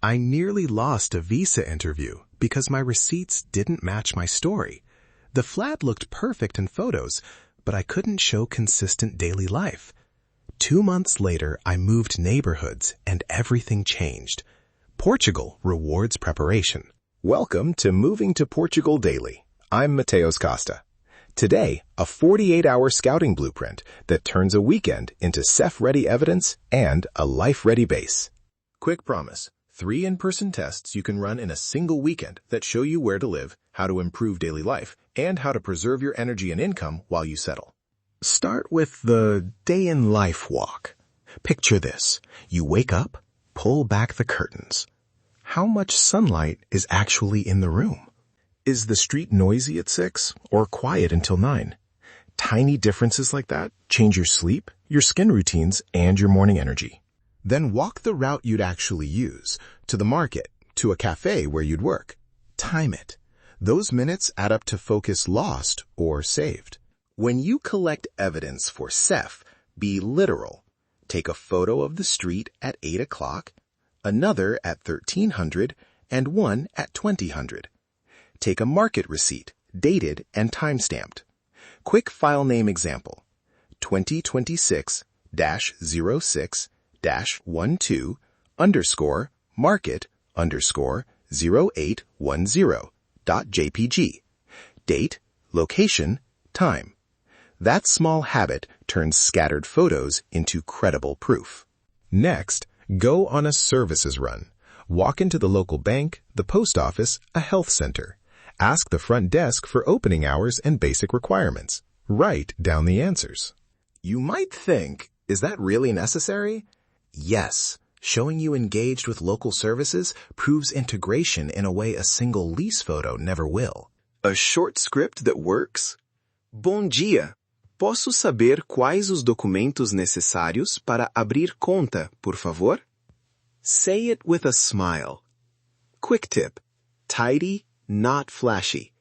I nearly lost a visa interview because my receipts didn't match my story. The flat looked perfect in photos, but I couldn't show consistent daily life. 2 months later, I moved neighborhoods and everything changed. Portugal rewards preparation. Welcome to Moving to Portugal Daily. I'm Mateus Costa. Today, a 48-hour scouting blueprint that turns a weekend into SEF-ready evidence and a life-ready base. Quick promise, 3 in-person tests you can run in a single weekend that show you where to live, how to improve daily life, and how to preserve your energy and income while you settle. Start with the day-in-life walk. Picture this. You wake up, pull back the curtains. How much sunlight is actually in the room? Is the street noisy at 6 or quiet until 9? Tiny differences like that change your sleep, your skin routines, and your morning energy. Then walk the route you'd actually use, to the market, to a cafe where you'd work. Time it. Those minutes add up to focus lost or saved. When you collect evidence for SEF, be literal. Take a photo of the street at 8 o'clock, another at 1300, and one at 2000. Take a market receipt, dated and time-stamped. Quick file name example, 2026-06-12 _ market _ 0810.jpg. Date, location, time. That small habit turns scattered photos into credible proof. Next, go on a services run. Walk into the local bank, the post office, a health center. Ask the front desk for opening hours and basic requirements. Write down the answers. You might think, is that really necessary? Yes. Showing you engaged with local services proves integration in a way a single lease photo never will. A short script that works? Bom dia! Posso saber quais os documentos necessários para abrir conta, por favor? Say it with a smile. Quick tip. Tidy, not flashy.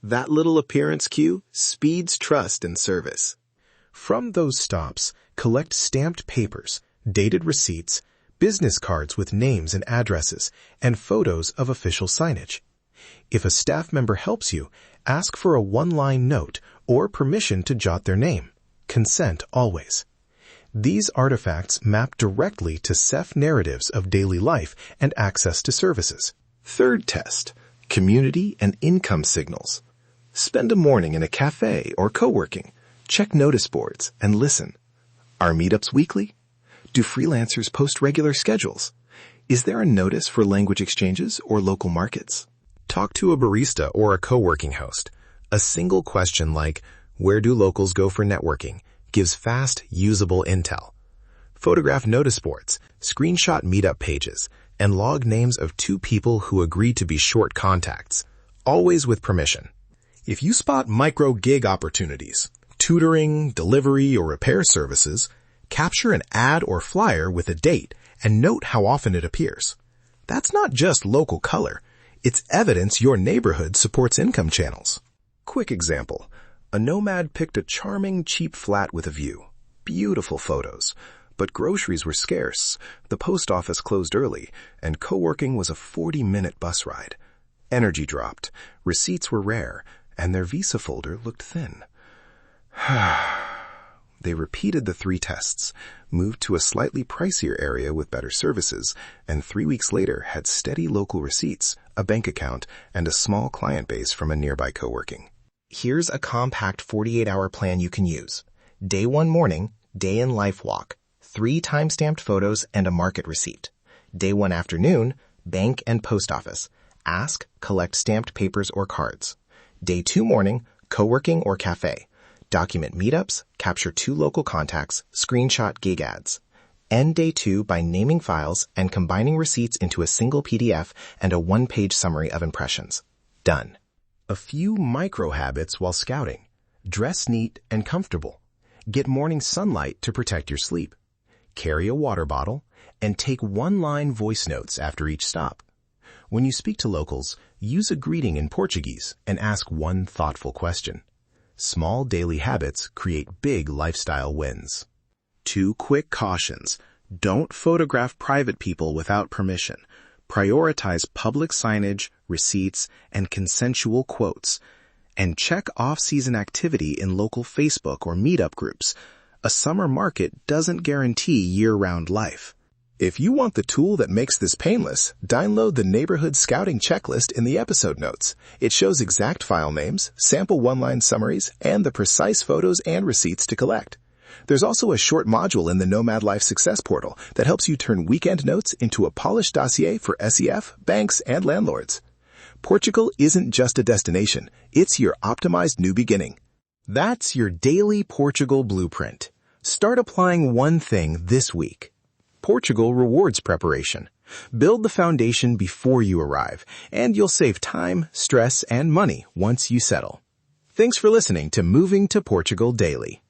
That little appearance cue speeds trust and service. From those stops, collect stamped papers, dated receipts, business cards with names and addresses, and photos of official signage. If a staff member helps you, ask for a one-line note or permission to jot their name. Consent always. These artifacts map directly to SEF narratives of daily life and access to services. Third test, community and income signals. Spend a morning in a cafe or co-working. Check notice boards and listen. Are meetups weekly? Do freelancers post regular schedules? Is there a notice for language exchanges or local markets? Talk to a barista or a co-working host. A single question like, where do locals go for networking, gives fast, usable intel. Photograph notice boards, screenshot meetup pages, and log names of 2 people who agree to be short contacts, always with permission. If you spot micro-gig opportunities, tutoring, delivery, or repair services, capture an ad or flyer with a date and note how often it appears. That's not just local color. It's evidence your neighborhood supports income channels. Quick example. A Nomad picked a charming, cheap flat with a view. Beautiful photos. But groceries were scarce, the post office closed early, and co-working was a 40-minute bus ride. Energy dropped, receipts were rare, and their visa folder looked thin. They repeated the 3 tests, moved to a slightly pricier area with better services, and 3 weeks later had steady local receipts, a bank account, and a small client base from a nearby co-working. Here's a compact 48-hour plan you can use. Day 1 morning, day in life walk, 3 time-stamped photos and a market receipt. Day 1 afternoon, bank and post office. Ask, collect stamped papers or cards. Day 2 morning, co-working or cafe. Document meetups, capture 2 local contacts, screenshot gig ads. End day 2 by naming files and combining receipts into a single PDF and a 1-page summary of impressions. Done. A few micro habits while scouting. Dress neat and comfortable. Get morning sunlight to protect your sleep. Carry a water bottle and take 1-line voice notes after each stop. When you speak to locals, use a greeting in Portuguese and ask one thoughtful question. Small daily habits create big lifestyle wins. 2 quick cautions. Don't photograph private people without permission. Prioritize public signage, receipts, and consensual quotes. And check off-season activity in local Facebook or meetup groups. A summer market doesn't guarantee year-round life. If you want the tool that makes this painless, download the Neighborhood Scouting Checklist in the episode notes. It shows exact file names, sample one-line summaries, and the precise photos and receipts to collect. There's also a short module in the Nomad Life Success Portal that helps you turn weekend notes into a polished dossier for SEF, banks, and landlords. Portugal isn't just a destination, it's your optimized new beginning. That's your daily Portugal blueprint. Start applying one thing this week. Portugal rewards preparation. Build the foundation before you arrive, and you'll save time, stress, and money once you settle. Thanks for listening to Moving to Portugal Daily.